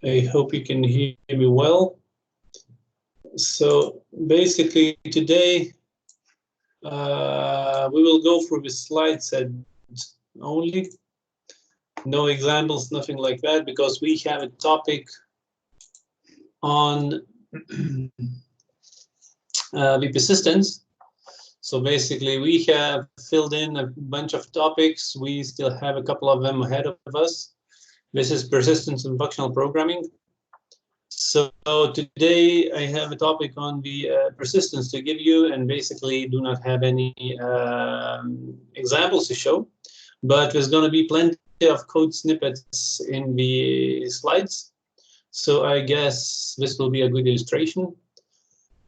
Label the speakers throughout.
Speaker 1: I hope you can hear me well. So basically today we will go through the slide set only. No examples, nothing like that, because we have a topic on the persistence. So basically we have filled in a bunch of topics. We still have a couple of them ahead of us. This is persistence and functional programming. So today I have a topic on the persistence to give you, and basically do not have any examples to show, but there's going to be plenty of code snippets in the slides. So I guess this will be a good illustration.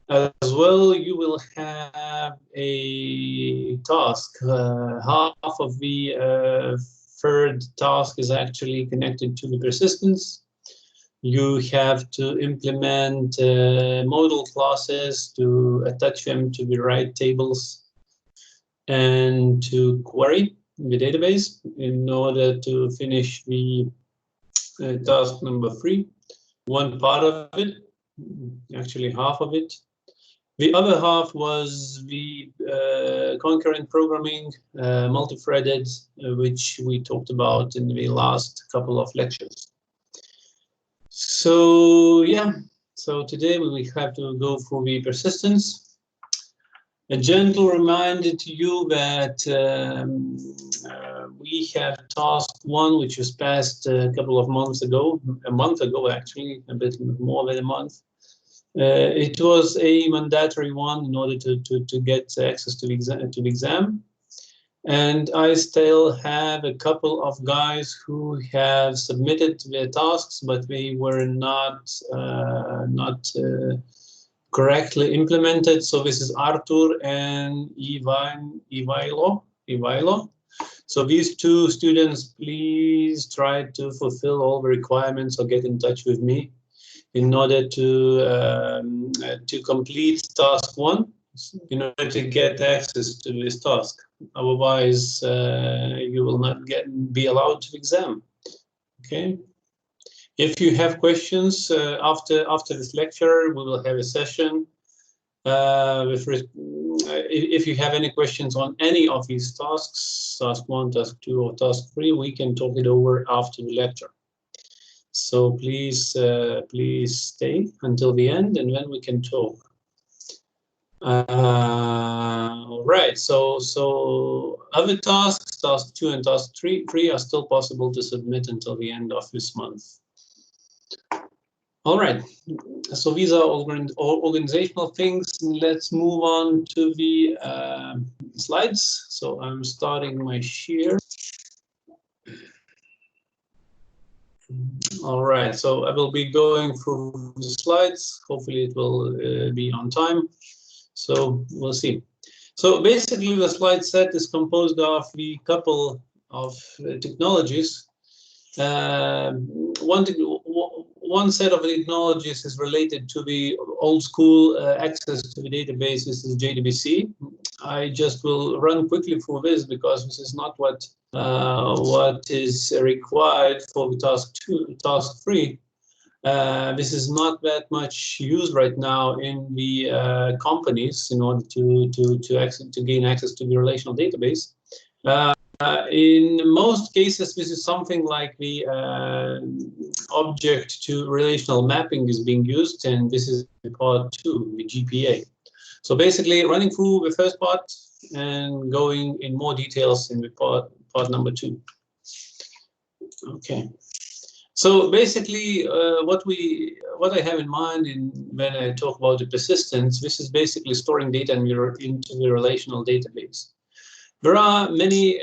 Speaker 1: As well, you will have a task. Half of the third task is actually connected to the persistence. You have to implement model classes to attach them to the right tables and to query the database in order to finish the task number 3. One part of it, actually half of it. The other half was the concurrent programming, multi-threaded, which we talked about in the last couple of lectures. So yeah, so today we will have to go through the persistence. A gentle reminder to you that we have task 1, which was passed a couple of months ago, a month ago actually, a bit more than a month. It was a mandatory one in order to get access to the exam. And I still have a couple of guys who have submitted their tasks, but they were not correctly implemented. So this is Artur and Ivailo. So these two students, please try to fulfill all the requirements or get in touch with me in order to complete task 1, in order to get access to this task. Otherwise, you will not be allowed to exam. Okay. If you have questions after this lecture, we will have a session. If you have any questions on any of these tasks, task 1, task 2, or task 3, we can talk it over after the lecture. So please, please stay until the end, and then we can talk. All right. So other tasks, task 2 and task 3 are still possible to submit until the end of this month. All right. So these are organizational things. Let's move on to the slides. So I'm starting my share. All right, so I will be going through the slides. Hopefully it will be on time. So we'll see. So basically the slide set is composed of the couple of technologies. One set of technologies is related to the old school access to the database. This is JDBC. I just will run quickly through this because this is not what is required for the task 2, task 3. This is not that much used right now in the companies in order to gain access to the relational database. In most cases, this is something like the object to relational mapping is being used, and this is part 2, the GPA. So basically running through the first part and going in more details in the part number 2. Okay. So basically what I have in mind when I talk about the persistence, this is basically storing data into the relational database. There are many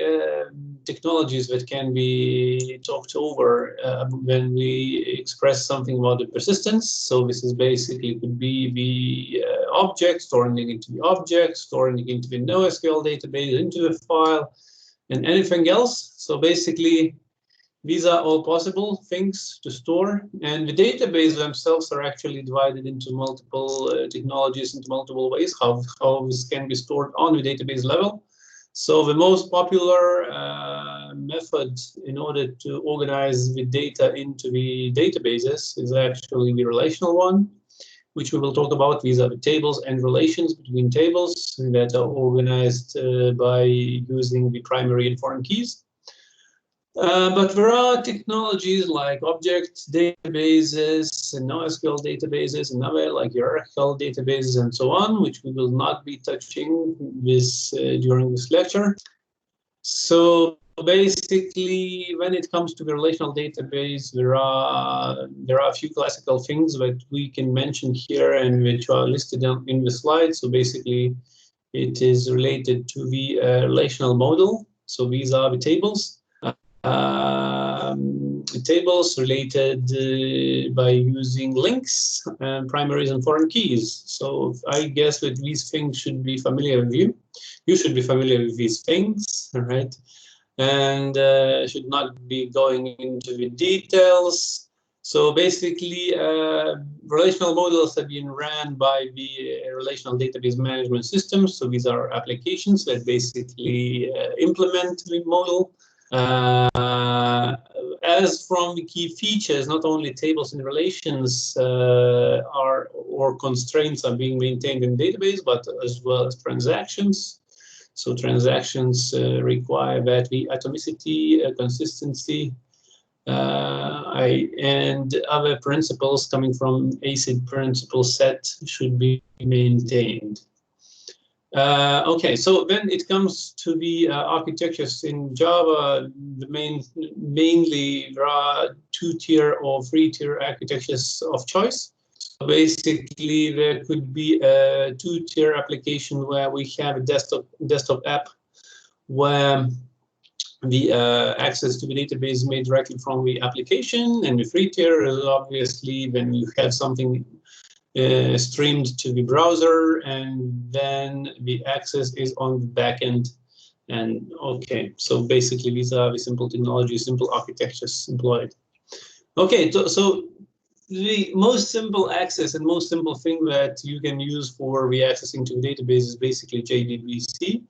Speaker 1: technologies that can be talked over when we express something about the persistence. So this is basically could be the object, storing it into the object, storing it into the NoSQL database, into the file, and anything else. So basically, these are all possible things to store, and the database themselves are actually divided into multiple technologies, into multiple ways how this can be stored on the database level. So the most popular method in order to organize the data into the databases is actually the relational one, which we will talk about. These are the tables and relations between tables that are organized by using the primary and foreign keys. But there are technologies like object databases and NoSQL databases and other like hierarchical databases and so on, which we will not be touching this during this lecture. So basically, when it comes to the relational database, there are a few classical things that we can mention here and which are listed in the slide. So basically, it is related to the relational model. So these are the tables. Tables related by using links, primaries and foreign keys. So I guess that these things should be familiar with you. You should be familiar with these things, right? And should not be going into the details. So basically, relational models have been ran by the relational database management systems. So these are applications that basically implement the model. As from the key features, not only tables and relations or constraints are being maintained in the database, but as well as transactions. So transactions require that the atomicity, consistency, and other principles coming from ACID principle set should be maintained. Okay, so then it comes to the architectures in Java. Mainly there are 2-tier or 3-tier architectures of choice. So basically, there could be a 2-tier application where we have a desktop app where the access to the database is made directly from the application, and the 3-tier is obviously when you have something streamed to the browser, and then the access is on the backend. And okay, so basically these are the simple technologies, simple architectures employed. Okay, so the most simple access and most simple thing that you can use for reaccessing to the database is basically JDBC,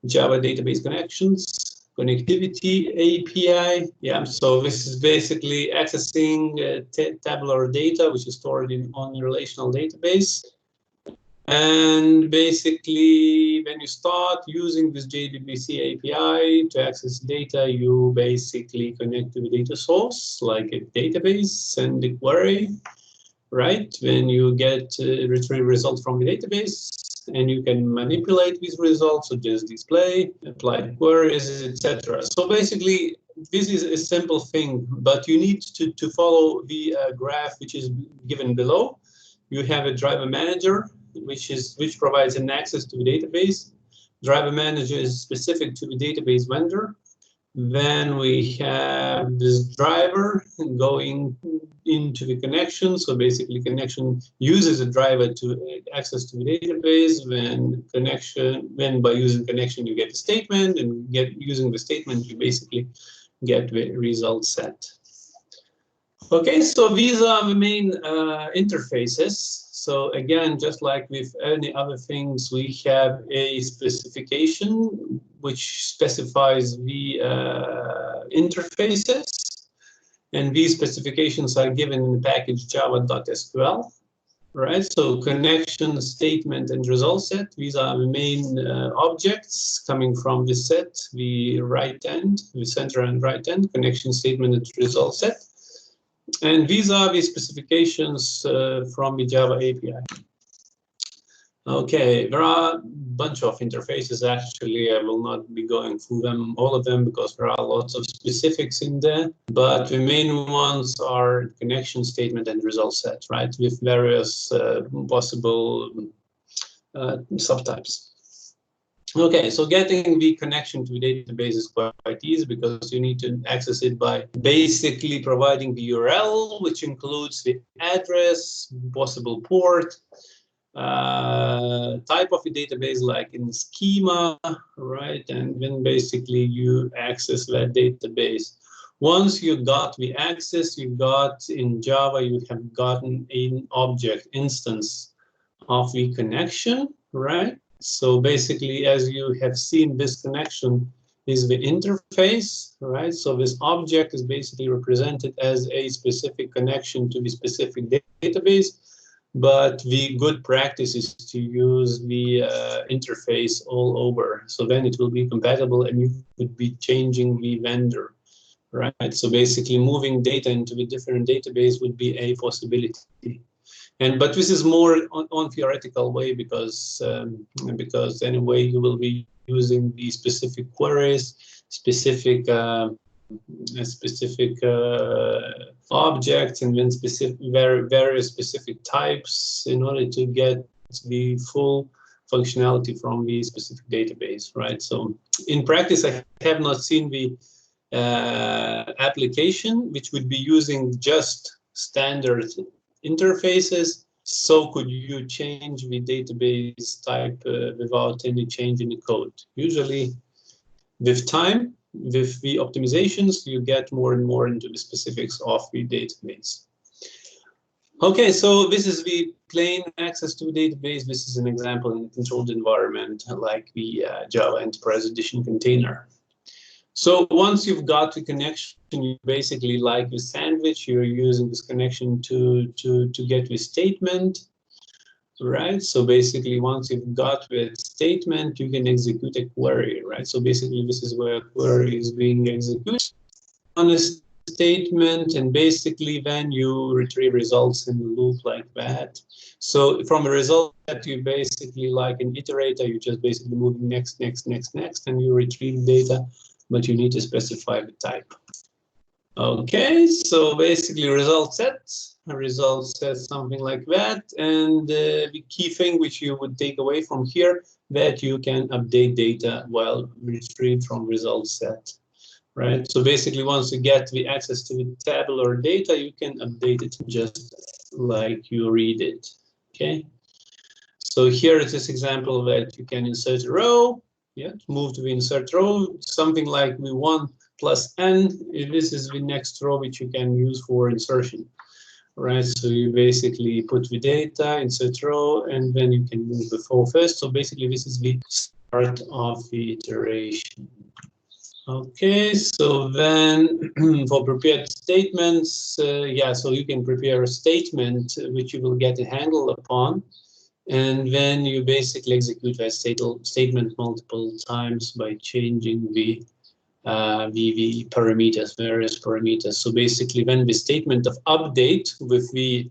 Speaker 1: Java Database Connections. Connectivity API. Yeah, so this is basically accessing tabular data, which is stored on a relational database. And basically, when you start using this JDBC API to access data, you basically connect to the data source, like a database, send a query, right? When you get retrieve results from the database, and you can manipulate these results, so just display, apply queries, etc. So basically, this is a simple thing, but you need to follow the graph which is given below. You have a driver manager, which provides an access to the database. Driver manager is specific to the database vendor. Then we have this driver going into the connection. So basically, connection uses a driver to access to the database. When by using connection you get a statement, and using the statement you basically get the result set. Okay, so these are the main interfaces. So again, just like with any other things, we have a specification which specifies the interfaces, and these specifications are given in the package java.sql, right? So connection, statement, and result set, these are the main objects coming from this set, the right end, the center and right end, connection, statement, and result set. And these are the specifications from the Java API. Okay, there are a bunch of interfaces. Actually, I will not be going through them, all of them, because there are lots of specifics in there. But the main ones are connection, statement, and result set, right? With various possible subtypes. Okay, so getting the connection to the database is quite easy because you need to access it by basically providing the URL, which includes the address, possible port, type of the database, like in schema, right? And then basically you access that database. Once you got the access, you got in Java, you have gotten an object instance of the connection, right? So basically, as you have seen, this connection is the interface, right? So this object is basically represented as a specific connection to the specific database, but the good practice is to use the interface all over. So then it will be compatible and you could be changing the vendor, right? So basically moving data into the different database would be a possibility. But this is more on theoretical way because anyway you will be using the specific queries, specific objects, and then very specific types in order to get the full functionality from the specific database, right? So in practice, I have not seen the application which would be using just standard interfaces. So could you change the database type without any change in the code? Usually with time, with the optimizations, you get more and more into the specifics of the database. Okay, so this is the plain access to the database. This is an example in a controlled environment like the Java Enterprise Edition container. So once you've got the connection, you basically like the sandwich, you're using this connection to get the statement, right? So basically once you've got the statement, you can execute a query, right? So basically this is where a query is being executed on a statement, and basically then you retrieve results in the loop like that. So from a result that you basically like an iterator, you just basically moving next, and you retrieve data, but you need to specify the type. Okay, so basically a result set something like that. And the key thing which you would take away from here, that you can update data while retrieved from result set, right? So basically once you get the access to the tabular data, you can update it just like you read it, okay? So here is this example that you can insert a row. Yeah, move to the insert row, something like v1 plus n. This is the next row which you can use for insertion, right? So you basically put the data, insert row, and then you can move the flow first. So basically this is the start of the iteration. Okay, so then for prepared statements, yeah, so you can prepare a statement which you will get a handle upon. And then you basically execute that statement multiple times by changing the parameters, various parameters. So basically, when the statement of update with the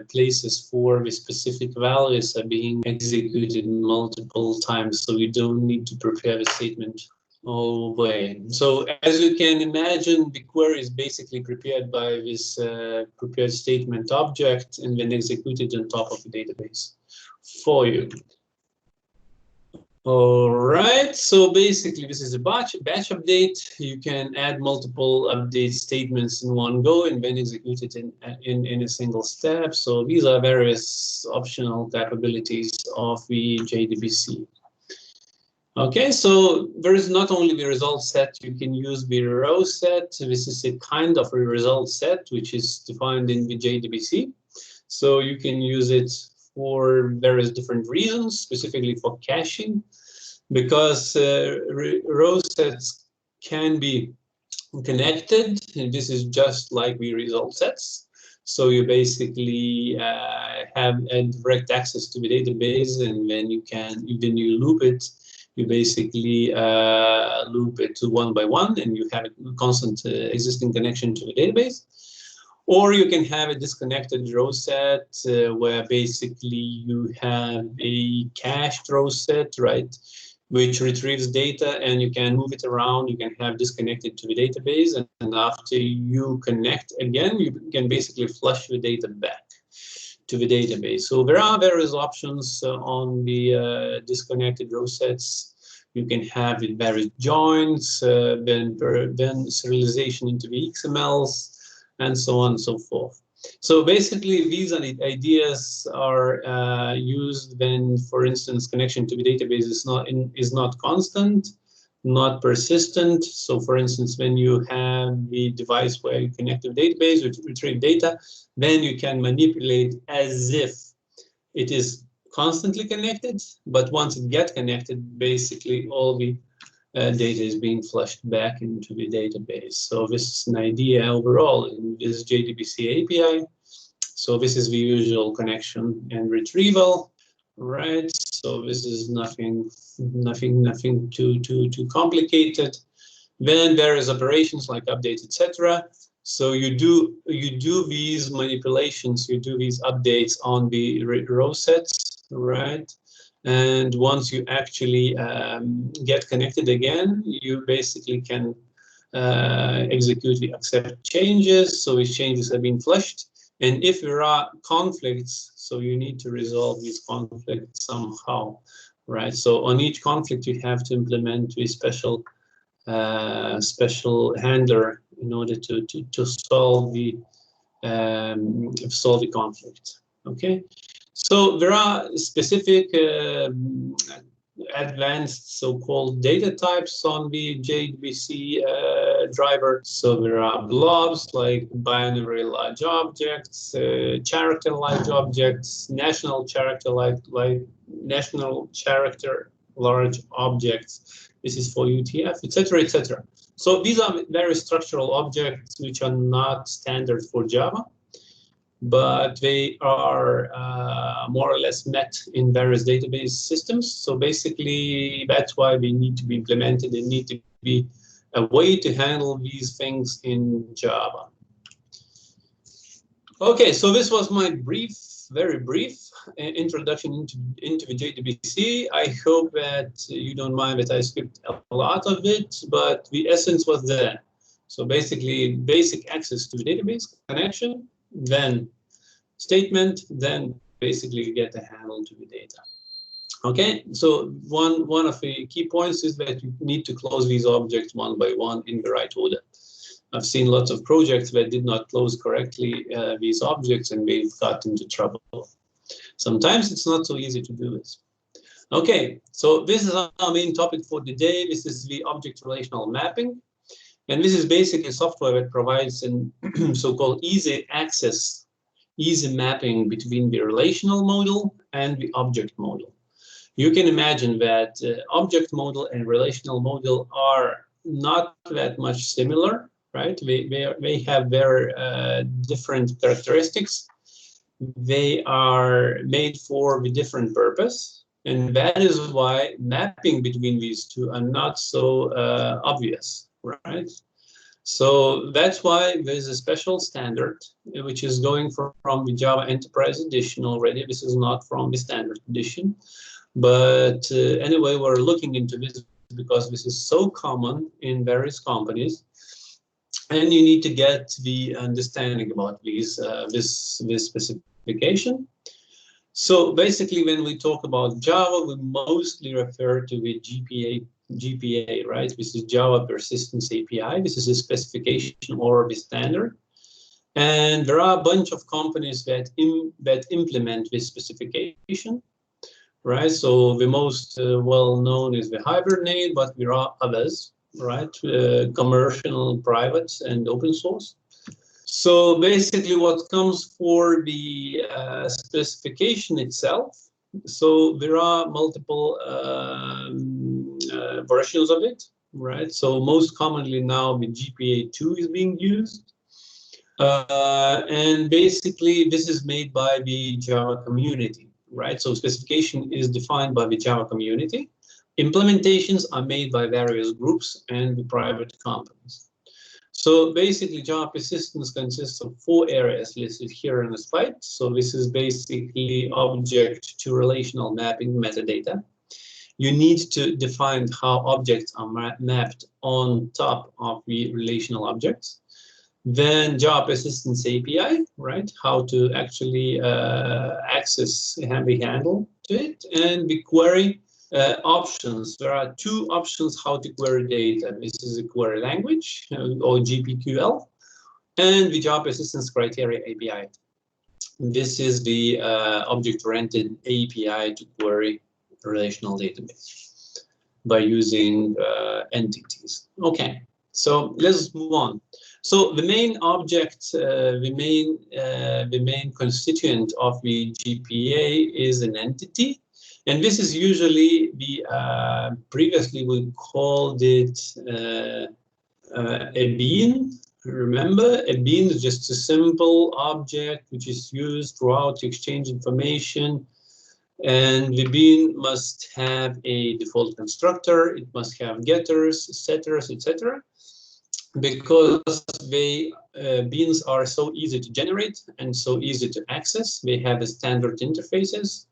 Speaker 1: places for the specific values are being executed multiple times, so you don't need to prepare the statement all the way. So as you can imagine, the query is basically prepared by this prepared statement object and then executed on top of the database for you. All right, so basically this is a batch update. You can add multiple update statements in one go and then execute it in a single step. So these are various optional capabilities of the JDBC. Okay, so there is not only the result set, you can use the row set. This is a kind of a result set which is defined in the JDBC. So you can use it for various different reasons, specifically for caching, because row sets can be connected, and this is just like the result sets. So you basically have a direct access to the database, and then when you loop it, you basically loop it one by one, and you have a constant existing connection to the database. Or you can have a disconnected row set where basically you have a cached row set, right, which retrieves data and you can move it around. You can have disconnected to the database, and after you connect again, you can basically flush the data back to the database. So there are various options on the disconnected row sets. You can have it various joins, then serialization into the XMLs, and so on and so forth. So basically, these are the ideas are used when, for instance, connection to the database is not constant, not persistent. So for instance, when you have the device where you connect to the database, you retrieve data, then you can manipulate as if it is constantly connected, but once it gets connected, basically all the data is being flushed back into the database. So this is an idea overall in this JDBC API. So this is the usual connection and retrieval, right? So this is nothing too complicated. Then there is operations like update, etc. So you do these manipulations, you do these updates on the row sets, right? And once you actually get connected again, you basically can execute the accept changes. So these changes have been flushed. And if there are conflicts, so you need to resolve these conflicts somehow, right? So on each conflict, you have to implement a special handler in order to solve the conflict. Okay, so there are specific advanced so-called data types on the JDBC driver. So there are blobs like binary large objects, character large objects, national character large objects. This is for UTF, etc., etc. So these are very structural objects which are not standard for Java, but they are more or less met in various database systems. So basically, that's why they need to be implemented. There need to be a way to handle these things in Java. Okay, so this was my very brief introduction into the JDBC. I hope that you don't mind that I skipped a lot of it, but the essence was there. So basically, basic access to the database connection, then statement, then basically you get a handle to the data. Okay, so one of the key points is that you need to close these objects one by one in the right order. I've seen lots of projects that did not close correctly these objects and they've got into trouble. Sometimes it's not so easy to do this. Okay, so this is our main topic for today. This is the object relational mapping. And this is basically software that provides an so-called easy access, easy mapping between the relational model and the object model. You can imagine that object model and relational model are not that much similar, right? They have very different characteristics. They are made for a different purpose. And that is why mapping between these two are not so obvious, right? So that's why there's a special standard, which is going from the Java Enterprise Edition already. This is not from the standard edition. But anyway, we're looking into this because this is so common in various companies. And you need to get the understanding about these, this specification. So basically, when we talk about Java, we mostly refer to the GPA, right? This is Java Persistence API. This is a specification or the standard. And there are a bunch of companies that implement this specification, right? So the most well-known is the Hibernate, but there are others, right? Commercial, private, and open source. So basically what comes for the specification itself, so there are multiple versions of it, right? So most commonly now the GPA2 is being used. And basically this is made by the Java community, right? So specification is defined by the Java community. Implementations are made by various groups and the private companies. So basically, Java persistence consists of 4 areas listed here in the slide. So this is basically object to relational mapping metadata. You need to define how objects are mapped on top of the relational objects. Then Java persistence API, right? How to actually access the handle to it, and the query options. There are 2 options how to query data. This is a query language or GPQL, and the Java persistence criteria API. This is the object-oriented API to query a relational database by using entities. Okay, So let's move on. So the main object, the main constituent of the GPA is an entity, and this is usually the previously we called it a bean. Remember, a bean is just a simple object which is used throughout to exchange information. And the bean must have a default constructor, it must have getters, setters, etc. Because beans are so easy to generate and so easy to access, they have a standard interfaces.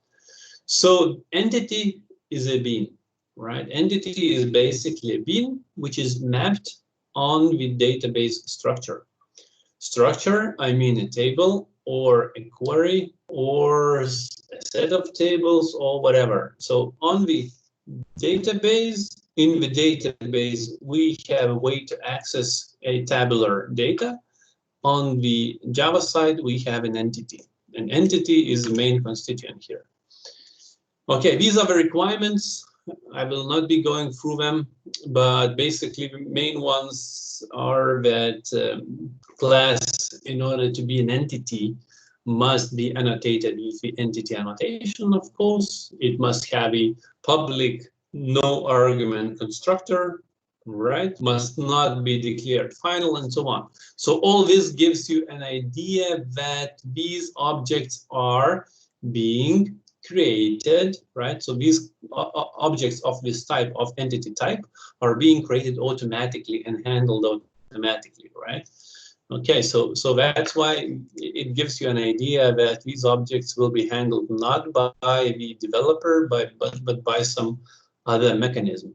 Speaker 1: So entity is a bean, right? Entity is basically a bean which is mapped on the database structure. Structure, I mean a table or a query or a set of tables or whatever. So on the database, in the database, we have a way to access a tabular data. On the Java side, we have an entity. An entity is the main constituent here. Okay, these are the requirements. I will not be going through them, but basically the main ones are that class, in order to be an entity, must be annotated with the entity annotation, of course. It must have a public no argument constructor, right? Must not be declared final and so on. So all this gives you an idea that these objects are being created, right? So these objects of this type of entity type are being created automatically and handled automatically, right? Okay, so that's why it gives you an idea that these objects will be handled not by the developer, but by some other mechanism.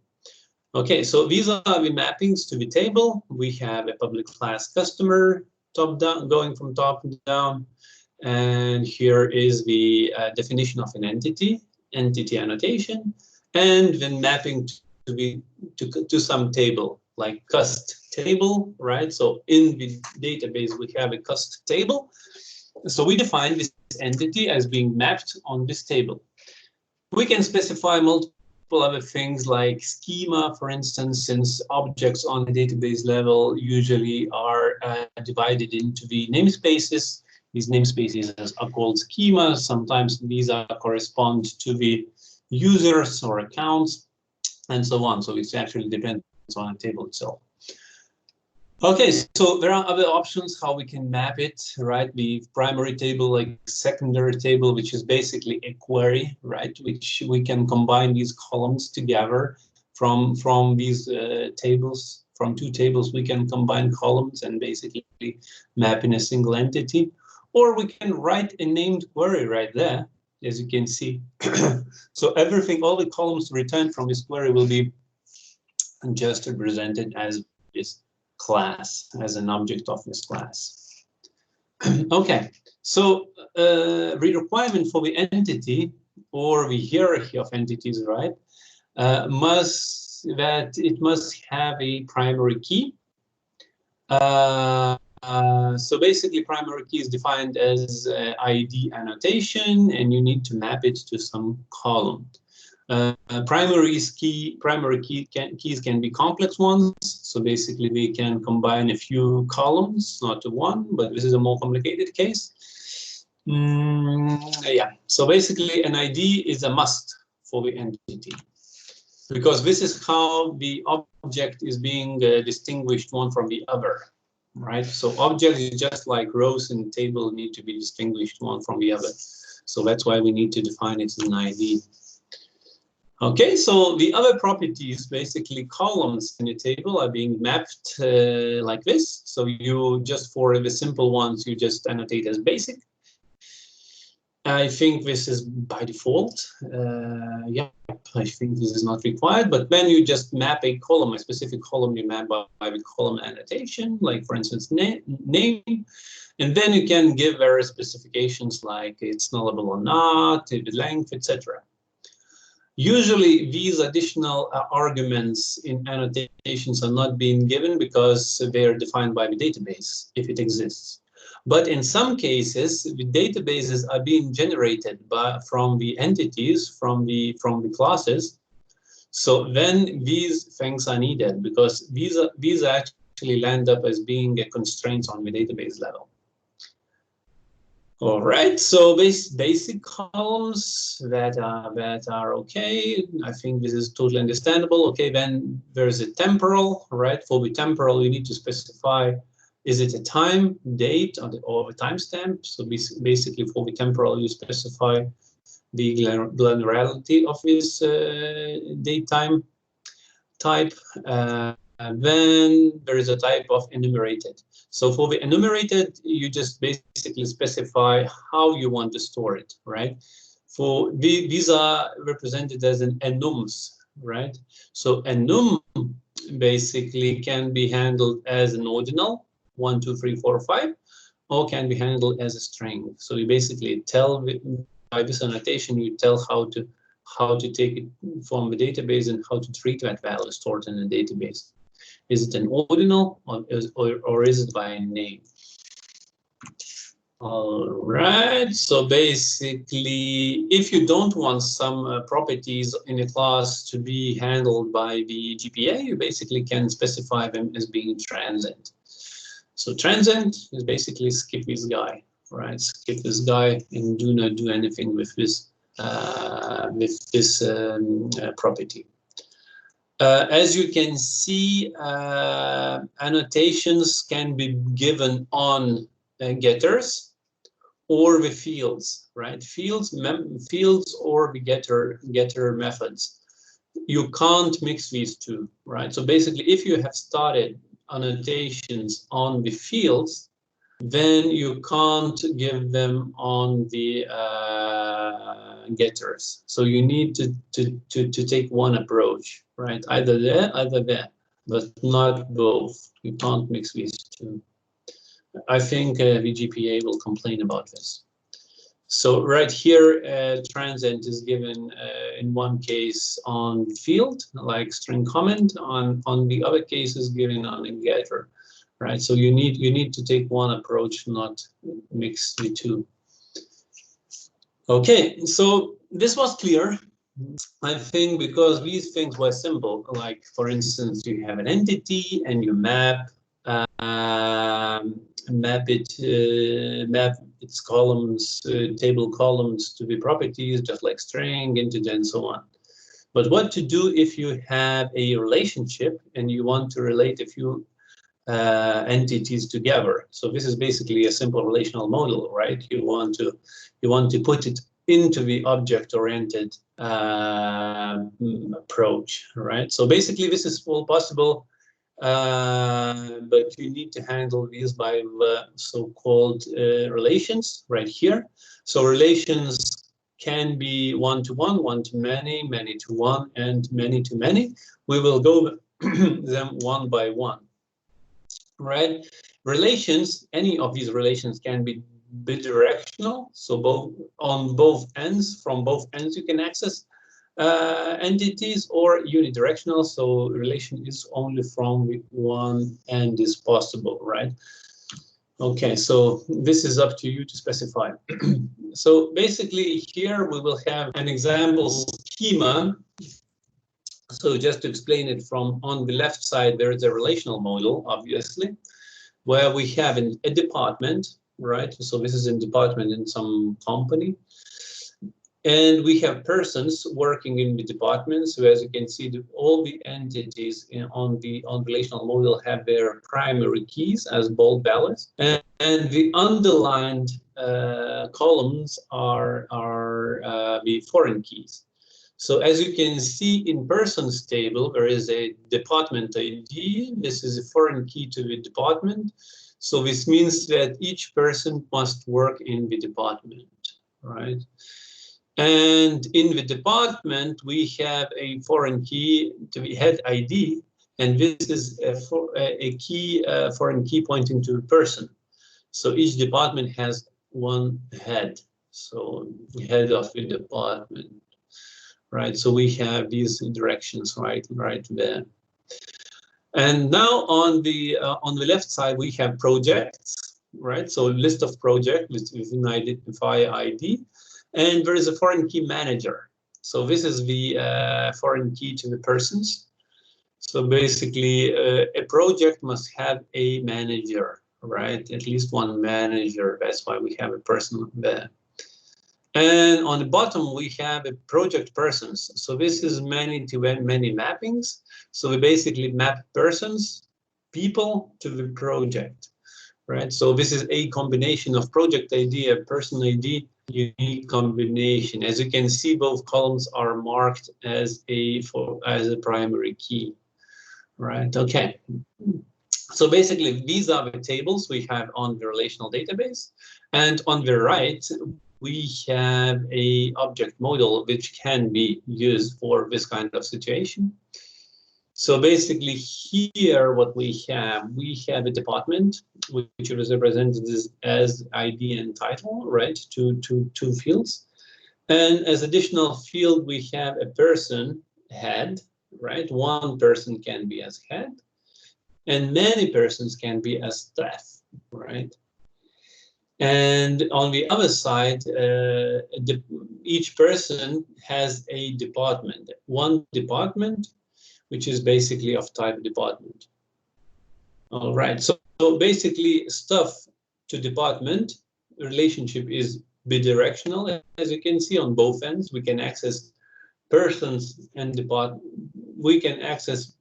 Speaker 1: Okay, so these are the mappings to the table. We have a public class customer, top down, going from top down. And here is the definition of an entity, entity annotation, and then mapping to some table, like cust table, right? So in the database, we have a cust table. So we define this entity as being mapped on this table. We can specify multiple other things like schema, for instance, since objects on the database level usually are divided into the namespaces. These namespaces are called schemas. Sometimes these correspond to the users or accounts and so on. So it actually depends on the table itself. Okay, so there are other options how we can map it, right? The primary table, like secondary table, which is basically a query, right? Which we can combine these columns together from these tables. From two tables, we can combine columns and basically map in a single entity. Or we can write a named query right there, as you can see. So everything, all the columns returned from this query will be just represented as this class, as an object of this class. Okay, so the requirement for the entity or the hierarchy of entities, right, it must have a primary key. So basically, primary key is defined as ID annotation, and you need to map it to some column. Primary keys can be complex ones. So basically, we can combine a few columns, not to one, but this is a more complicated case. Yeah. So basically, an ID is a must for the entity, because this is how the object is being distinguished one from the other. Right, so objects is just like rows in the table need to be distinguished one from the other. So that's why we need to define it as an ID. Okay, so the other properties, basically columns in the table are being mapped like this. So you just, for the simple ones, you just annotate as basic. I think this is by default. Yeah, I think this is not required, but then you just map a column, a specific column you map by the column annotation, like for instance, name, and then you can give various specifications like it's nullable or not, the length, etc. Usually these additional arguments in annotations are not being given because they are defined by the database, if it exists. But in some cases, the databases are being generated from the entities, from the classes. So then these things are needed because these are actually land up as being a constraint on the database level. All right, so basic columns that are okay. I think this is totally understandable. Okay, then there's a temporal, right? For the temporal, you need to specify, is it a time, date, or a timestamp? So basically for the temporal, you specify the granularity of this date time type. Then there is a type of enumerated. So for the enumerated, you just basically specify how you want to store it, right? For these are represented as an enums, right? So enum basically can be handled as an ordinal, 1, 2, 3, 4, 5, or can be handled as a string. So you basically tell, by this annotation, you tell how to take it from the database and how to treat that value stored in the database. Is it an ordinal or is it by name? All right, so basically, if you don't want some properties in a class to be handled by the GPA, you basically can specify them as being transient. So transient is basically skip this guy, right? Skip this guy and do not do anything with this property. As you can see, annotations can be given on getters or the fields, right? Fields or the getter methods. You can't mix these two, right? So basically, if you have started annotations on the fields, then you can't give them on the getters. So you need to take one approach, right? Either there, but not both. You can't mix these two. I think the GPA will complain about this. So right here, transient is given in one case on field, like string comment. On the other case is given on a getter, right? So you need to take one approach, not mix the two. Okay, so this was clear, I think, because these things were simple. Like, for instance, you have an entity and you map its columns, table columns to the properties, just like string, integer, and so on. But what to do if you have a relationship and you want to relate a few entities together? So this is basically a simple relational model, right? You want to put it into the object-oriented approach, right? So basically, this is all possible, but you need to handle these by the so-called relations right here. So relations can be one-to-one, one-to-many, many-to-one, and many-to-many. We will go them one by one. Right? Relations, any of these relations can be bidirectional, so on both ends, from both ends you can access entities, or unidirectional, so relation is only from one end is possible, right? Okay, so this is up to you to specify. So basically here we will have an example schema. So just to explain it, from on the left side, there is a relational model, obviously, where we have a department, right? So this is a department in some company. And we have persons working in the department. So as you can see, all the entities on the relational model have their primary keys as bold values. And the underlined columns are the foreign keys. So as you can see in persons table, there is a department ID. This is a foreign key to the department. So this means that each person must work in the department, right? And in the department, we have a foreign key to the head ID. And this is a key, foreign key pointing to a person. So each department has one head. So the head of the department. Right, so we have these directions right there. And now on the left side we have projects, right? So list of projects with an identify ID, and there is a foreign key manager. So this is the foreign key to the persons. So basically, a project must have a manager, right? At least one manager. That's why we have a person there. And on the bottom, we have a project persons. So this is many to many mappings. So we basically map persons, people to the project, right? So this is a combination of project ID and person ID, unique combination. As you can see, both columns are marked as a primary key, right? Okay. So basically, these are the tables we have on the relational database. And on the right, we have a object model which can be used for this kind of situation. So basically here what we have a department which is represented as ID and title, right? Two fields. And as additional field, we have a person head, right? One person can be as head, and many persons can be as staff, right? And on the other side, each person has a department, one department, which is basically of type department. All right, so basically stuff to department relationship is bidirectional. As you can see on both ends, we can access persons and department. We can access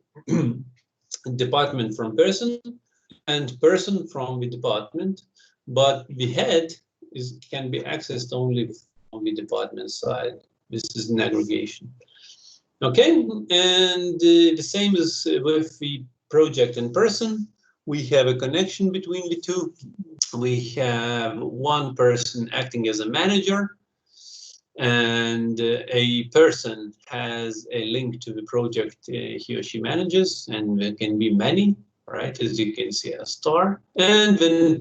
Speaker 1: department from person and person from the department, but the head can be accessed only from the department side. This is an aggregation. Okay, and the same is with the project and person. We have a connection between the two. We have one person acting as a manager, and a person has a link to the project he or she manages, and there can be many, right? As you can see, a star. And then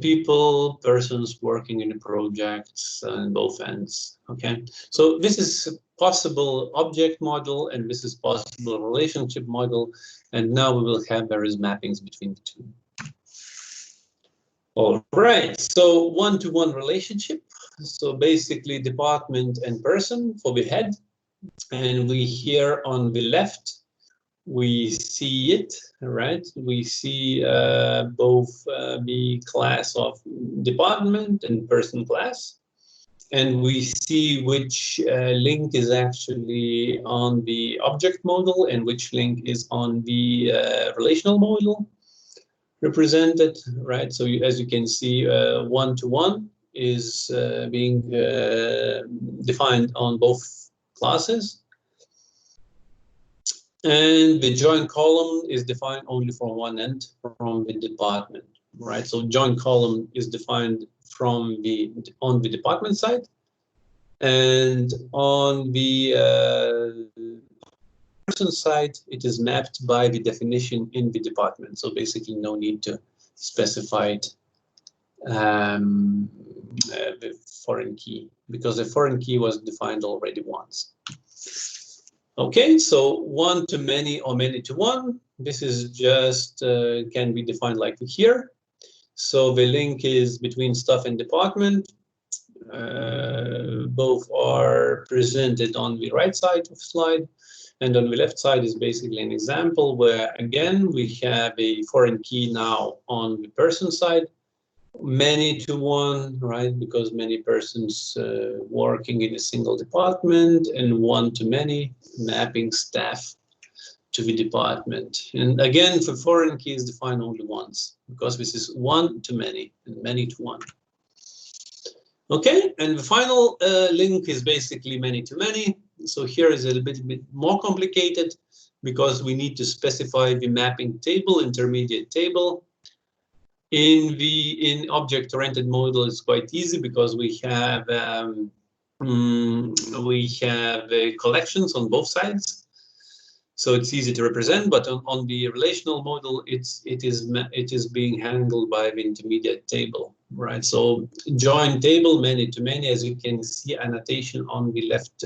Speaker 1: persons working in the projects on both ends, okay? So this is possible object model, and this is possible relationship model, and now we will have various mappings between the two. All right, so one-to-one relationship. So basically department and person for the head. And we here on the left, we see it, right? We see both the class of department and person class. And we see which link is actually on the object model and which link is on the relational model represented, right? So as you can see, one-to-one is being defined on both classes. And the join column is defined only from one end, from the department, right? So join column is defined on the department side, and on the person side, it is mapped by the definition in the department. So basically no need to specify it the foreign key, because the foreign key was defined already once. Okay, so one-to-many or many-to-one. This is just can be defined like here. So the link is between stuff and department. Both are presented on the right side of the slide. And on the left side is basically an example where, again, we have a foreign key now on the person side. Many-to-one, right? Because many persons working in a single department, and one-to-many, mapping staff to the department. And again, for foreign key is defined only once, because this is one-to-many and many-to-one. Okay, and the final link is basically many-to-many. So here is a little bit more complicated, because we need to specify the mapping table, intermediate table. In object-oriented model, it's quite easy because we have collections on both sides, so it's easy to represent. But on the relational model, it is being handled by the intermediate table, right? So join table many-to-many, as you can see annotation on the left,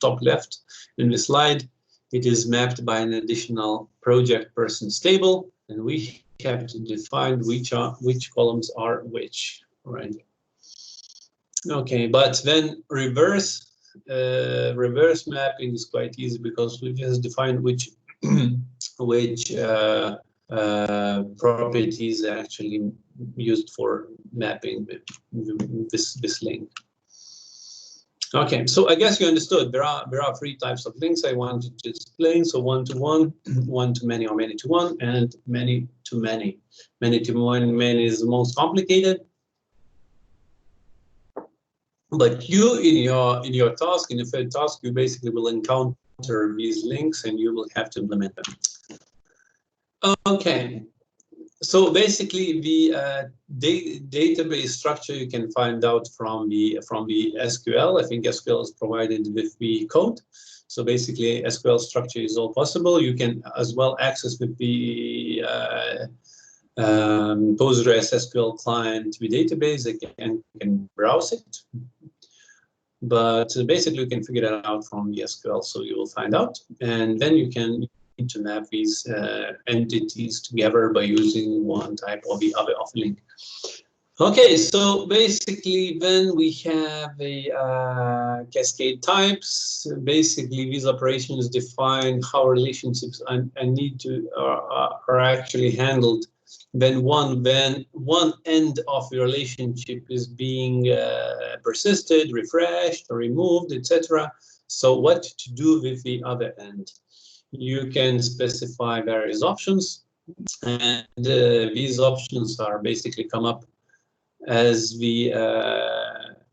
Speaker 1: top left in the slide. It is mapped by an additional project persons table, and we have to define which columns are which, right? Okay, but then reverse mapping is quite easy, because we just define which which properties are actually used for mapping this link. Okay, so I guess you understood there are 3 types of links I wanted to explain. So one-to-one, one-to-many or many-to-one, and many-to-many. Many-to-one, many is the most complicated. But you in your task, in the third task, you basically will encounter these links and you will have to implement them. Okay, so basically the database structure you can find out from the SQL. I think SQL is provided with the code. So basically SQL structure is all possible. You can as well access with the PostgreSQL client the database and can browse it. But basically you can figure it out from the SQL, so you will find out, and then you can to map these entities together by using one type or the other of link. Okay, so basically then we have a cascade types. Basically these operations define how relationships and need to are actually handled when one end of the relationship is being persisted, refreshed, or removed, etc. So what to do with the other end? You can specify various options, and these options are basically come up as the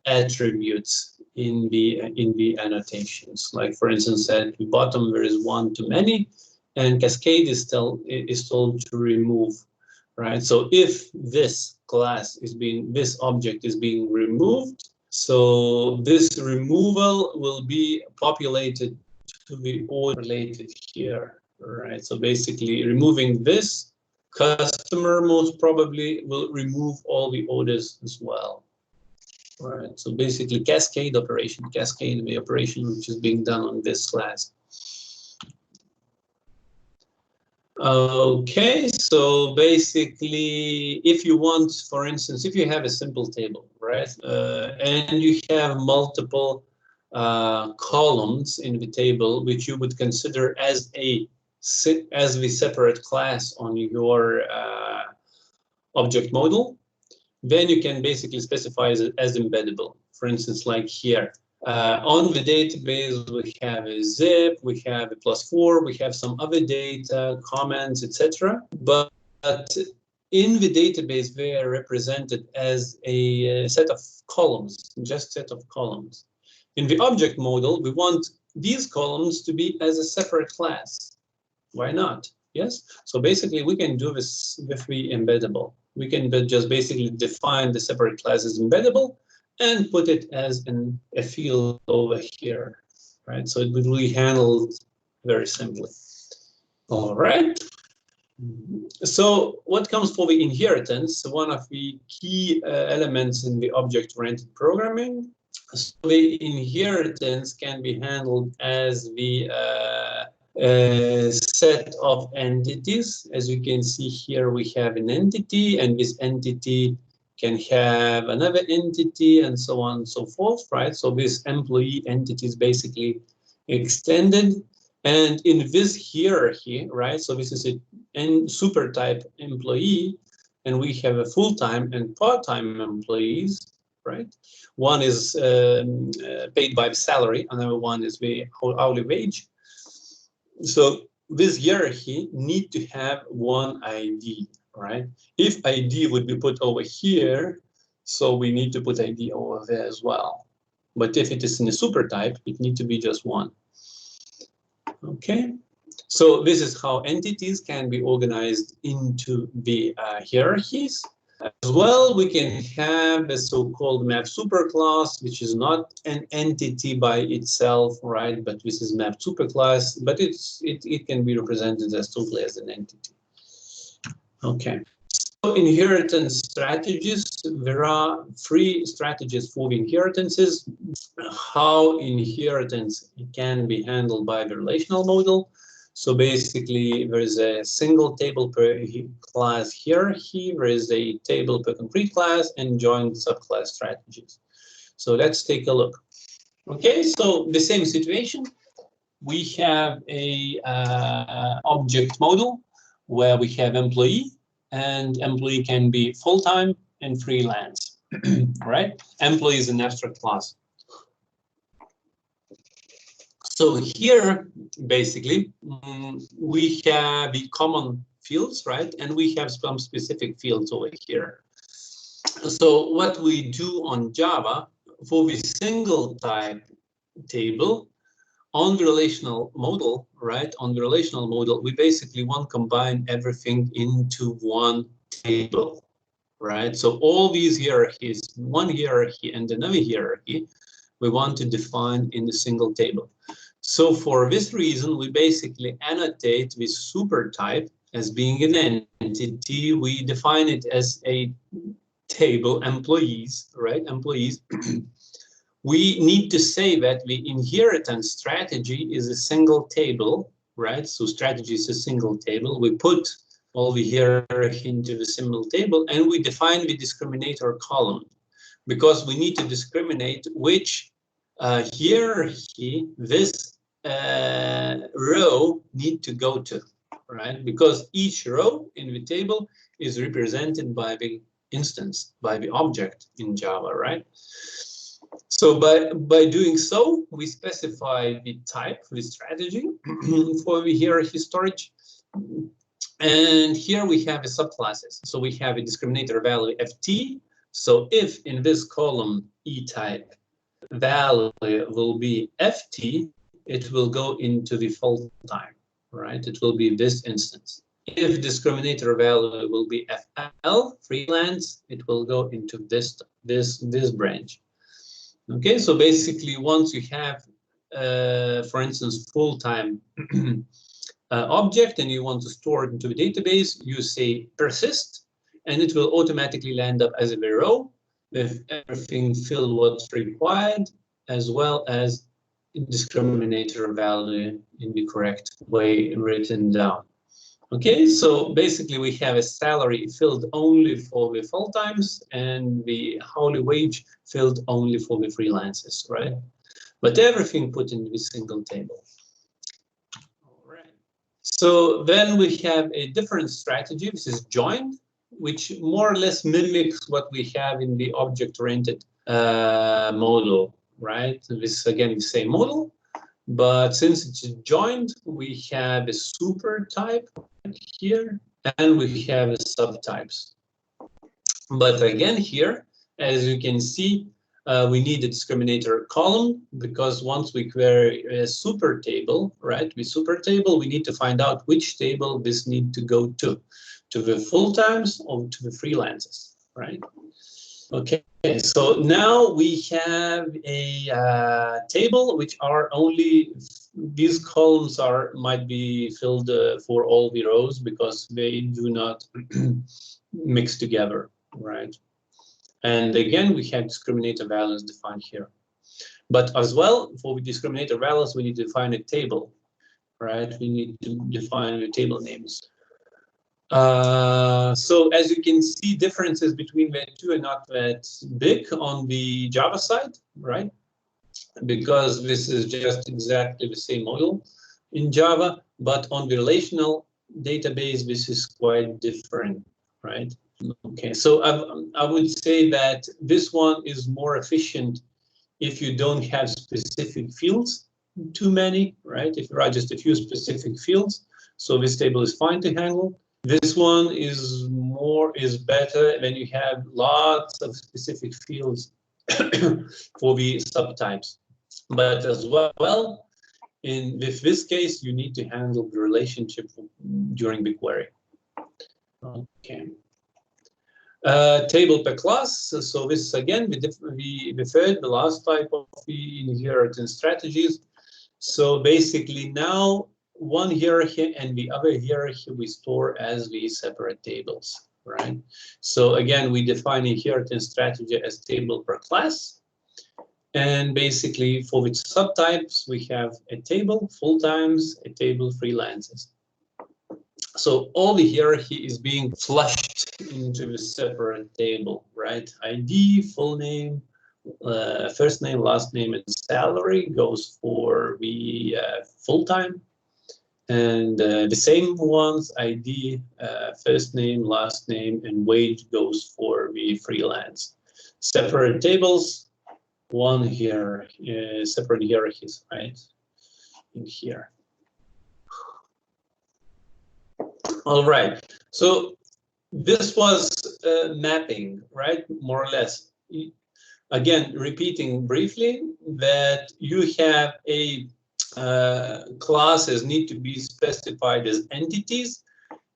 Speaker 1: attributes in the annotations. Like for instance, at the bottom there is one-to-many, and cascade is told to remove. Right. So if this this object is being removed, so this removal will be populated to the order related here. Right. So basically removing this, customer most probably will remove all the orders as well. Right. So basically cascade the operation which is being done on this class. Okay, so basically, if you want, for instance, if you have a simple table, right, and you have multiple columns in the table, which you would consider as the separate class on your object model, then you can basically specify as embeddable. For instance, like here. On the database, we have a zip, we have a +4, we have some other data, comments, etc. But in the database, they are represented as a set of columns, just set of columns. In the object model, we want these columns to be as a separate class. Why not? Yes. So basically, we can do this with the embeddable. We can just basically define the separate class as embeddable and put it as a field over here, right? So it would be handled very simply. All right. So what comes for the inheritance? One of the key elements in the object-oriented programming. So the inheritance can be handled as the set of entities. As you can see here, we have an entity, and this entity can have another entity, and so on and so forth, right? So this employee entity is basically extended, and in this hierarchy, right? So this is a super type employee, and we have a full-time and part-time employees, right? One is paid by the salary, another one is the hourly wage. So this hierarchy need to have one ID. Right? If ID would be put over here, so we need to put ID over there as well. But if it is in a super type, it needs to be just one. Okay, so this is how entities can be organized into the hierarchies. As well, we can have a so-called map superclass, which is not an entity by itself, right? But this is map superclass, but it can be represented as totally as an entity. Okay, so inheritance strategies. There are 3 strategies for inheritances. How inheritance can be handled by the relational model. So basically, there is a single table per class hierarchy, there is a table per concrete class, and joint subclass strategies. So let's take a look. Okay, so the same situation. we have a object model where we have employee, and employee can be full-time and freelance, right? Employee is an abstract class. So here, basically, we have the common fields, right? And we have some specific fields over here. So what we do on Java for the single type table on the relational model, right? On the relational model, we basically want to combine everything into one table, right? So all these hierarchies, one hierarchy and another hierarchy, we want to define in a single table. So for this reason, we basically annotate this super type as being an entity. We define it as a table, employees, right? Employees. We need to say that the inheritance strategy is a single table, right? So strategy is a single table. We put all the hierarchy into the single table, and we define the discriminator column, because we need to discriminate which hierarchy this row need to go to, right? Because each row in the table is represented by the instance, by the object in Java, right? So by doing so, we specify the type, the strategy for the hierarchy storage. And here we have the subclasses. So we have a discriminator value ft. So if in this column e-type value will be ft, it will go into the full time, right? It will be this instance. If discriminator value will be fl, freelance, it will go into this branch. Okay, so basically once you have, for instance, full-time object and you want to store it into the database, you say persist, and it will automatically land up as a row with everything filled what's required, as well as discriminator value in the correct way written down. Okay, so basically we have a salary filled only for the full-times and the hourly wage filled only for the freelancers, right? But everything put in the single table. All right. So then we have a different strategy. This is join, which more or less mimics what we have in the object-oriented model, right? This is again the same model, but since it's joined, we have a super type here, and we have subtypes. But again here, as you can see, we need a discriminator column, because once we query a super table, right, with super table, we need to find out which table this need to go to the full-times or to the freelancers, right? Okay, so now we have a table which are only, these columns might be filled for all the rows because they do not mix together, right? And again, we have discriminator values defined here. But as well, for the discriminator values, we need to define a table, right? We need to define the table names. So as you can see, differences between the two are not that big on the Java side, right? Because this is just exactly the same model in Java, but on the relational database, this is quite different, right? Okay, so I would say that this one is more efficient if you don't have specific fields, too many, right? If you write just a few specific fields, so this table is fine to handle. This one is better when you have lots of specific fields for the subtypes. But as well, with this case, you need to handle the relationship during the query. Okay. Table per class. So this again, we third, the last type of the inheritance strategies. So basically now one hierarchy and the other hierarchy we store as the separate tables, right? So again, we define inheritance strategy as table per class. And basically for which subtypes, we have a table full-times, a table freelancers. So all the hierarchy is being flushed into a separate table, right? ID, full name, first name, last name, and salary goes for the full-time. And the same ones, ID, first name, last name, and wage goes for the freelance. Separate tables, one here, separate hierarchies, right? In here. All right, so this was mapping, right? More or less. Again, repeating briefly that you have a classes need to be specified as entities.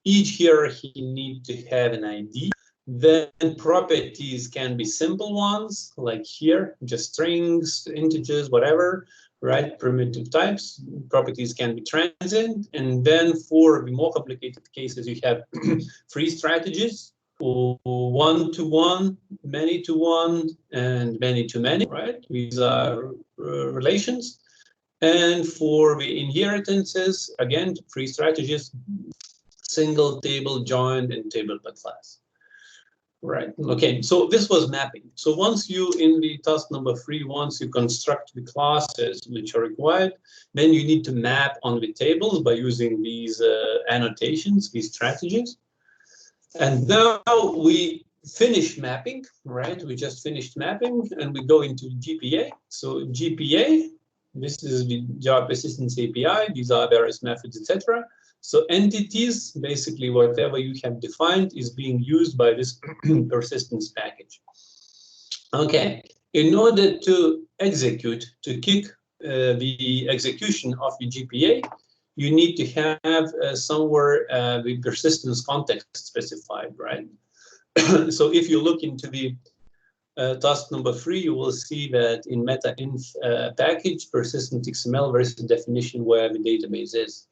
Speaker 1: Each hierarchy need to have an ID. Then properties can be simple ones, like here, just strings, integers, whatever, right? Primitive types. Properties can be transient. And then for the more complicated cases, you have free strategies, one-to-one, many-to-one, and many-to-many, right? These are relations. And for the inheritances, again, free strategies, single, table, joined, and table per class. Right, okay, so this was mapping. So once you, in the task number 3, once you construct the classes which are required, then you need to map on the tables by using these annotations, these strategies. And now we finish mapping, right? We just finished mapping and we go into GPA. So GPA, this is the Java Persistence API. These are various methods, etc. So entities, basically whatever you have defined is being used by this persistence package. Okay, in order to execute, to kick the execution of the GPA, you need to have somewhere the persistence context specified, right? So if you look into the task number 3, you will see that in meta-inf package, persistent XML, there is a definition where the database is,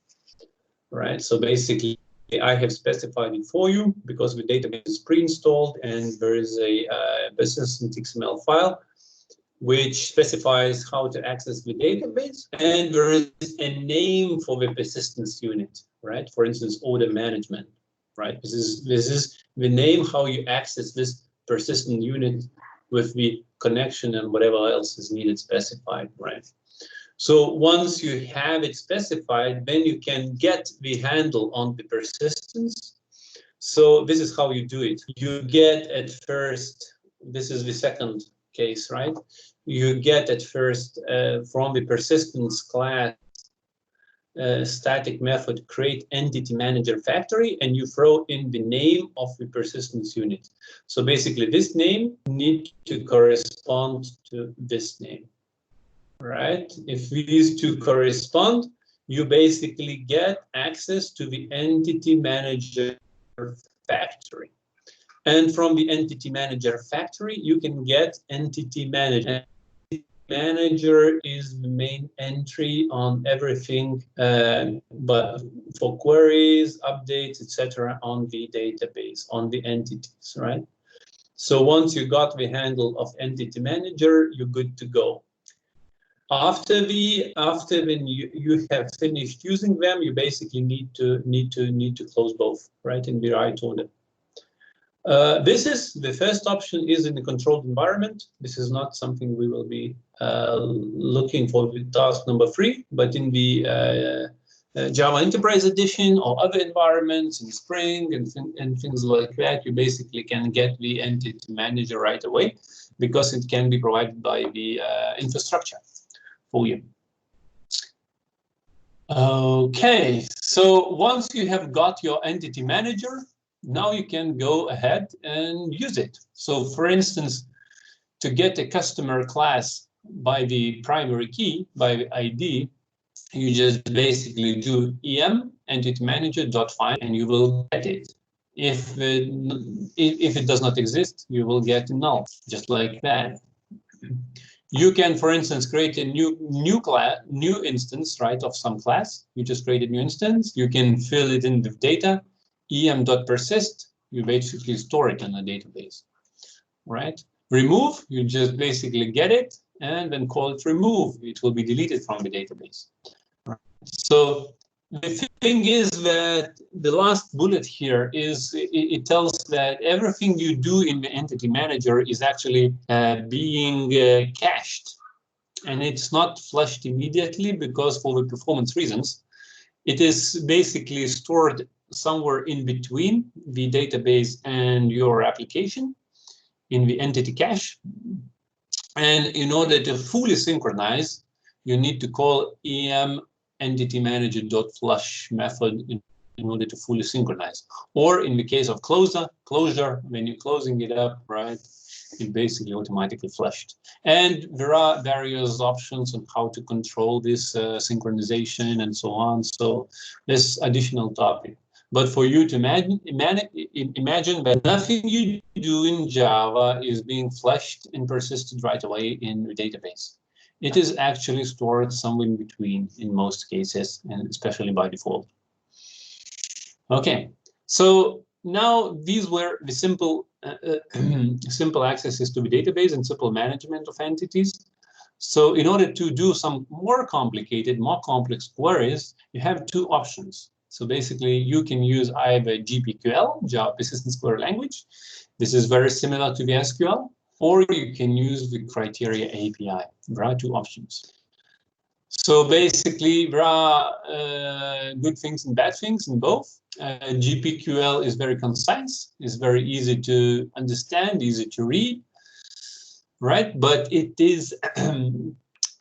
Speaker 1: right? So basically, I have specified it for you because the database is pre-installed and there is a persistent XML file which specifies how to access the database, and there is a name for the persistence unit, right? For instance, order management, right? This is the name how you access this persistent unit with the connection and whatever else is needed specified, right? So once you have it specified, then you can get the handle on the persistence. So this is how you do it. You get at first, this is the second case, right? You get at first from the persistence class static method create entity manager factory, and you throw in the name of the persistence unit. So basically this name needs to correspond to this name, right? If these two correspond, you basically get access to the entity manager factory. And from the entity manager factory, you can get entity manager. Entity manager is the main entry on everything, but for queries, updates, etc., on the database, on the entities, right? So once you got the handle of entity manager, you're good to go. After when you have finished using them, you basically need to close both, right, in the right order. This is the first option is in the controlled environment. This is not something we will be looking for with task number 3, but in the Java Enterprise Edition or other environments in Spring and things like that, you basically can get the entity manager right away because it can be provided by the infrastructure for you. Okay, so once you have got your entity manager, now you can go ahead and use it. So for instance, to get a customer class by the primary key, by the ID, you just basically do em entity manager dot find and you will get it. If it does not exist, you will get null, just like that. You can, for instance, create a new instance, right, of some class. You just create a new instance. You can fill it in with data. em.persist, you basically store it in a database, right? Remove, you just basically get it and then call it remove. It will be deleted from the database. Right? So The thing is that the last bullet here is it tells that everything you do in the entity manager is actually being cached, and it's not flushed immediately because for the performance reasons, it is basically stored somewhere in between the database and your application in the entity cache. And in order to fully synchronize, you need to call em entity manager.flush method in order to fully synchronize. Or in the case of closure, when you're closing it up, right, it basically automatically flushed. And there are various options on how to control this synchronization and so on. So this additional topic. But for you to imagine that nothing you do in Java is being flushed and persisted right away in the database. It is actually stored somewhere in between in most cases, and especially by default. Okay, so now these were the simple simple accesses to the database and simple management of entities. So in order to do some more complicated, more complex queries, you have two options. So basically, you can use either GPQL, Java Persistence Query Language. This is very similar to the SQL, or you can use the Criteria API. There are two options. So basically, there are good things and bad things in both. GPQL is very concise, it's very easy to understand, easy to read, right? But it is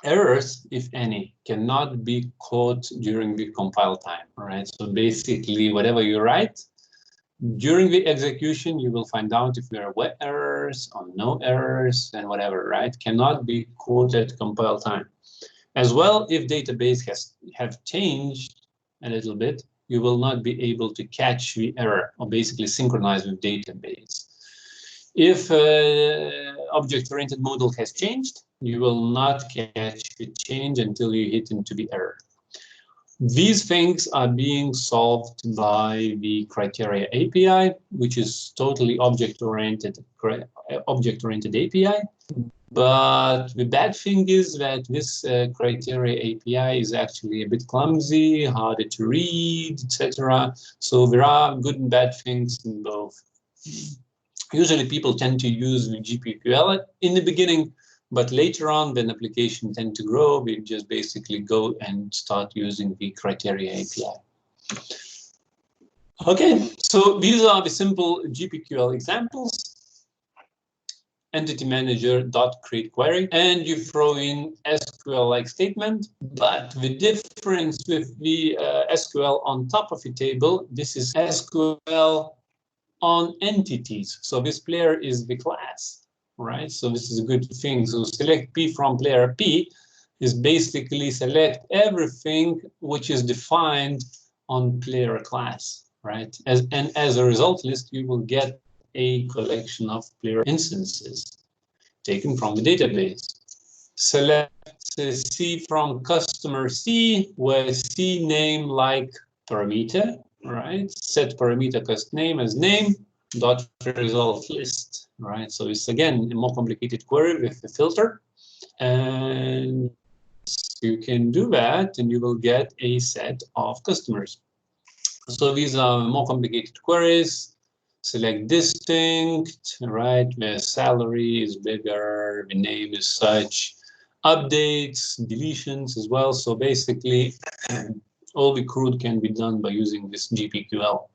Speaker 1: errors, if any, cannot be caught during the compile time, right? So basically, whatever you write, during the execution, you will find out if there are web errors or no errors and whatever, right? Cannot be caught at compile time. As well, if database have changed a little bit, you will not be able to catch the error or basically synchronize with database. If object-oriented model has changed, you will not catch the change until you hit into the error. These things are being solved by the Criteria API, which is totally object-oriented API. But the bad thing is that this Criteria API is actually a bit clumsy, harder to read, etc. So there are good and bad things in both. Usually people tend to use the GPQL in the beginning, but later on, when application tend to grow, we just basically go and start using the Criteria API. Okay, so these are the simple GPQL examples. Entity manager dot create query, and you throw in SQL-like statement. But the difference with the SQL on top of the table, this is SQL on entities. So this player is the class, right? So this is a good thing. So select P from player P is basically select everything which is defined on player class, right? And as a result list, you will get a collection of player instances taken from the database. Select C from customer C, where C name like parameter, right? Set parameter cust name as name dot result list, right? So it's again a more complicated query with a filter, and you can do that, and you will get a set of customers. So these are more complicated queries. Select distinct, right? The salary is bigger, the name is such. Updates, deletions as well. So basically, all the crude can be done by using this GPQL.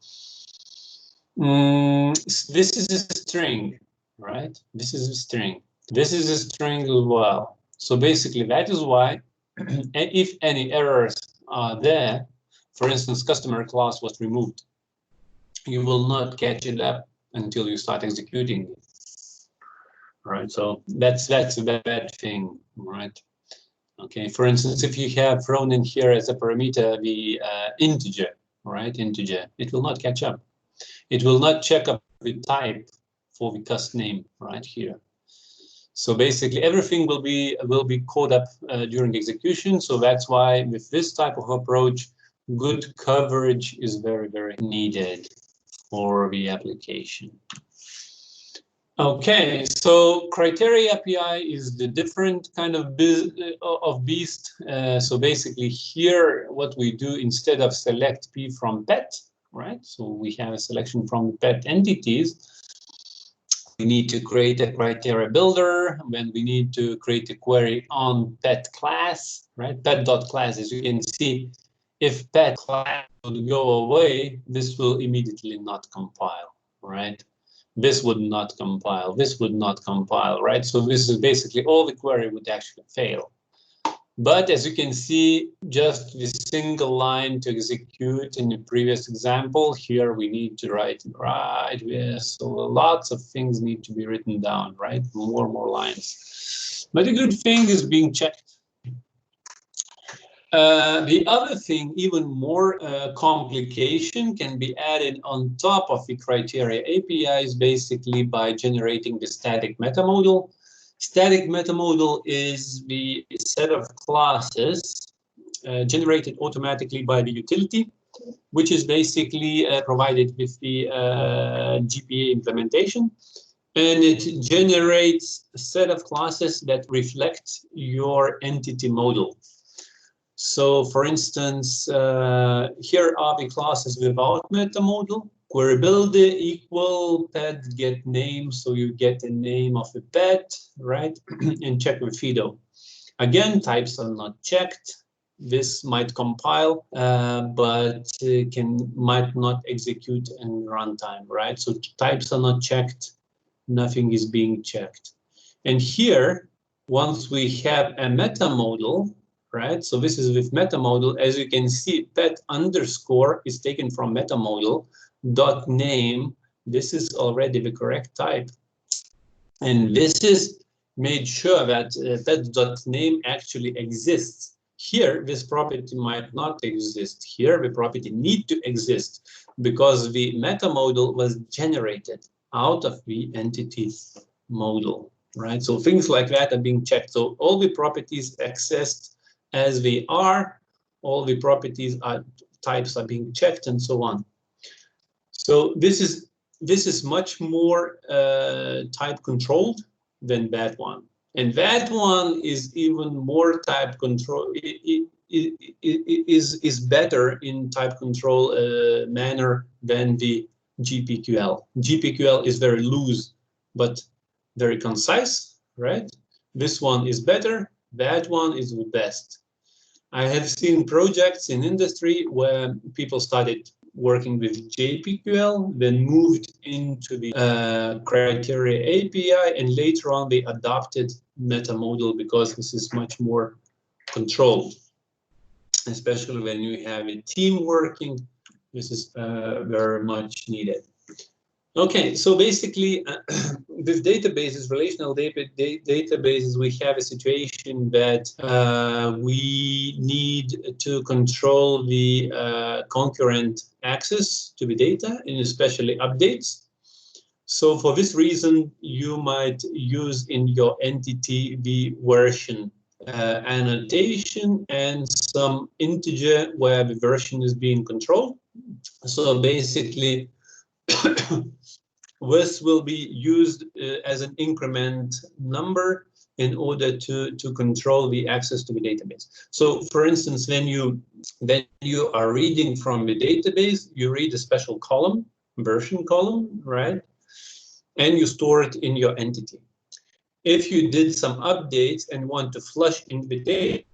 Speaker 1: This is a string, right? This is a string. This is a string as well. So basically, that is why, if any errors are there, for instance, customer class was removed, you will not catch it up until you start executing it, right? So that's a bad thing, right? Okay, for instance, if you have thrown in here as a parameter the integer, right? Integer, it will not catch up. It will not check up the type for the cust name right here. So basically, everything will be caught up during execution. So that's why with this type of approach, good coverage is very, very needed for the application. Okay, so criteria API is the different kind of beast. So basically here, what we do instead of select P from pet, right? So we have a selection from pet entities. We need to create a criteria builder when we need to create a query on pet class, right? Pet.class, as you can see, if pet class would go away, this will immediately not compile, right? This would not compile, this would not compile, right? So this is basically all the query would actually fail. But as you can see, just the single line to execute in the previous example, here we need to write right. Yes, so lots of things need to be written down, right? More lines. But the good thing is being checked. The other thing, even more complication can be added on top of the criteria APIs, basically by generating the static metamodel. Static metamodel is the set of classes generated automatically by the utility, which is basically provided with the GPA implementation. And it generates a set of classes that reflect your entity model. So for instance, here are the classes without metamodel. Query builder equal pet get name, so you get the name of a pet, right? And check with Fido. Again, types are not checked. This might compile, but might not execute in runtime, right? So types are not checked, nothing is being checked. And here, once we have a metamodel, right? So this is with metamodel. As you can see, pet underscore is taken from metamodel dot name. This is already the correct type. And this is made sure that pet dot name actually exists. Here, this property might not exist. Here, the property need to exist because the metamodel was generated out of the entity model, right? So things like that are being checked. So all the properties accessed as they are, all the properties are types are being checked and so on. So this is much more type controlled than that one, and that one is even more type control. Is better in type control manner than the GPQL. GPQL is very loose but very concise, right? This one is better. That one is the best. I have seen projects in industry where people started working with JPQL, then moved into the criteria API, and later on they adopted metamodel because this is much more controlled, especially when you have a team working. This is very much needed. Okay, so basically, with databases, relational databases, we have a situation that we need to control the concurrent access to the data, and especially updates. So for this reason, you might use in your entity the version annotation and some integer where the version is being controlled. So basically, this will be used as an increment number in order to control the access to the database. So for instance, when you are reading from the database, you read a special column, version column, right? And you store it in your entity. If you did some updates and want to flush in the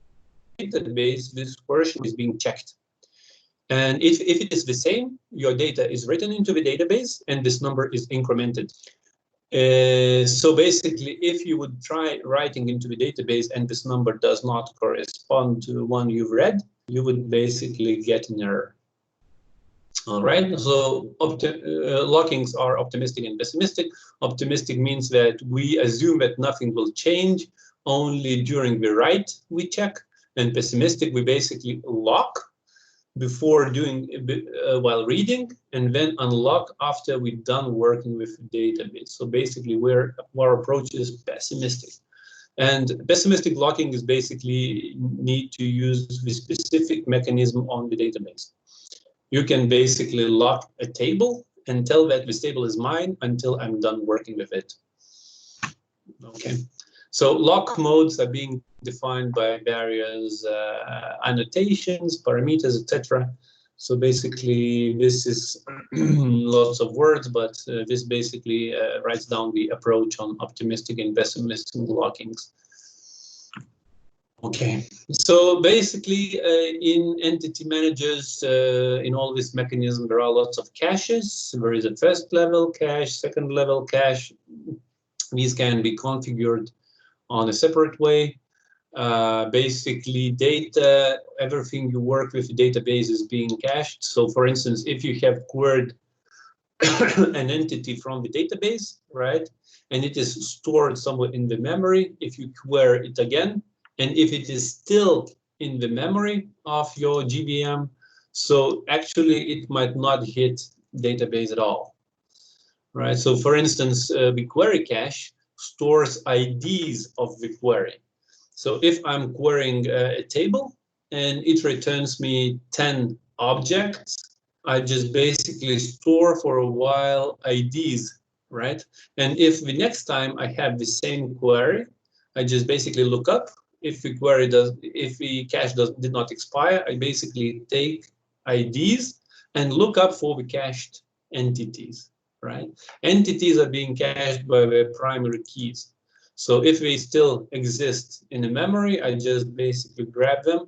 Speaker 1: database, this version is being checked. And if it is the same, your data is written into the database and this number is incremented. So basically, if you would try writing into the database and this number does not correspond to the one you've read, you would basically get an error. All right, so lockings are optimistic and pessimistic. Optimistic means that we assume that nothing will change, only during the write we check. And pessimistic, we basically lock before doing while reading, and then unlock after we've done working with the database. So basically, our approach is pessimistic. And pessimistic locking is basically need to use the specific mechanism on the database. You can basically lock a table and tell that this table is mine until I'm done working with it. Okay, so lock modes are being defined by various annotations, parameters, etc. So basically, this is lots of words, but this basically writes down the approach on optimistic and pessimistic lockings. Okay, so basically in entity managers, in all this mechanism, there are lots of caches. There is a first level cache, second level cache. These can be configured on a separate way. Basically, data, everything you work with, the database is being cached. So for instance, if you have queried an entity from the database, right, and it is stored somewhere in the memory, if you query it again, and if it is still in the memory of your GVM, so actually it might not hit database at all, right? So for instance, the query cache stores IDs of the query. So if I'm querying a table and it returns me 10 objects, I just basically store for a while IDs, right? And if the next time I have the same query, I just basically look up. If the query if the cache did not expire, I basically take IDs and look up for the cached entities, right? Entities are being cached by their primary keys. So if they still exist in the memory, I just basically grab them.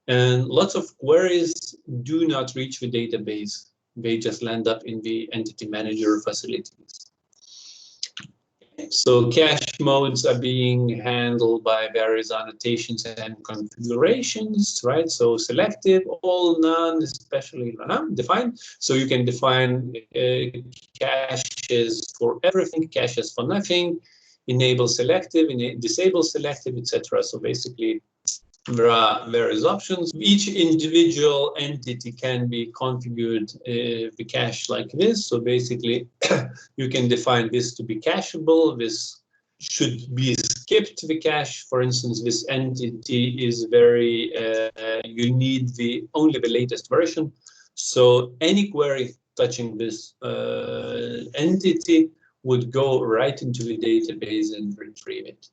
Speaker 1: And lots of queries do not reach the database. They just land up in the entity manager facilities. So cache modes are being handled by various annotations and configurations, right? So selective, all, none, especially defined. So you can define caches for everything, caches for nothing, enable selective, disable selective, etc. So basically, there are various options. Each individual entity can be configured the cache like this. So basically, you can define this to be cacheable. This should be skipped the cache. For instance, this entity is very, you need only the latest version. So any query touching this entity would go right into the database and retrieve it,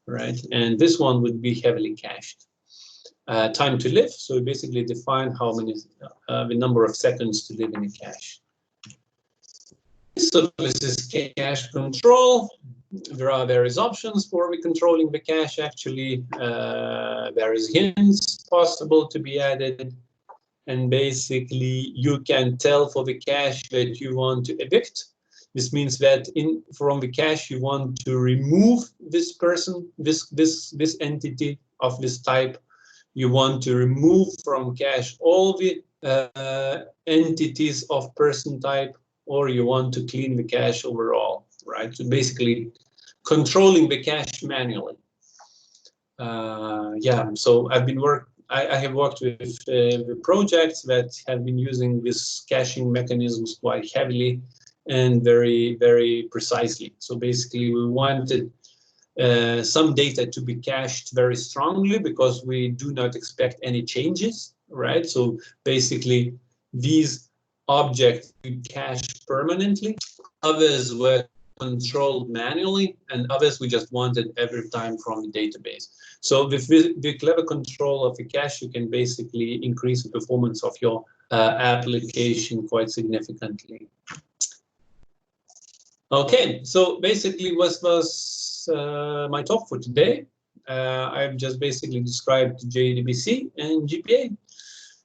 Speaker 1: right? And this one would be heavily cached. Time to live, so we basically define how many, the number of seconds to live in a cache. So this is cache control. There are various options for controlling the cache, actually. Various hints possible to be added. And basically, you can tell for the cache that you want to evict. This means that from the cache, you want to remove this person, this entity of this type. You want to remove from cache all the entities of person type, or you want to clean the cache overall, right? So basically controlling the cache manually. Yeah, so I have worked with projects that have been using this caching mechanisms quite heavily and very, very precisely. So basically we wanted some data to be cached very strongly because we do not expect any changes, right? So basically these objects we cache permanently. Others were controlled manually, and others we just wanted every time from the database. So with the clever control of the cache, you can basically increase the performance of your application quite significantly. Okay, so basically what was my talk for today. I've just basically described JDBC and GPA,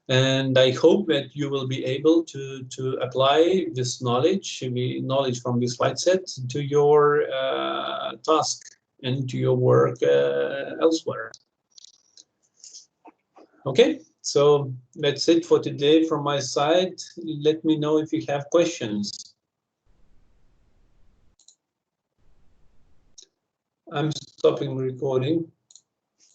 Speaker 1: and I hope that you will be able to apply this knowledge, the knowledge from this slide set, to your task and to your work elsewhere. Okay, so that's it for today from my side. Let me know if you have questions. I'm stopping recording.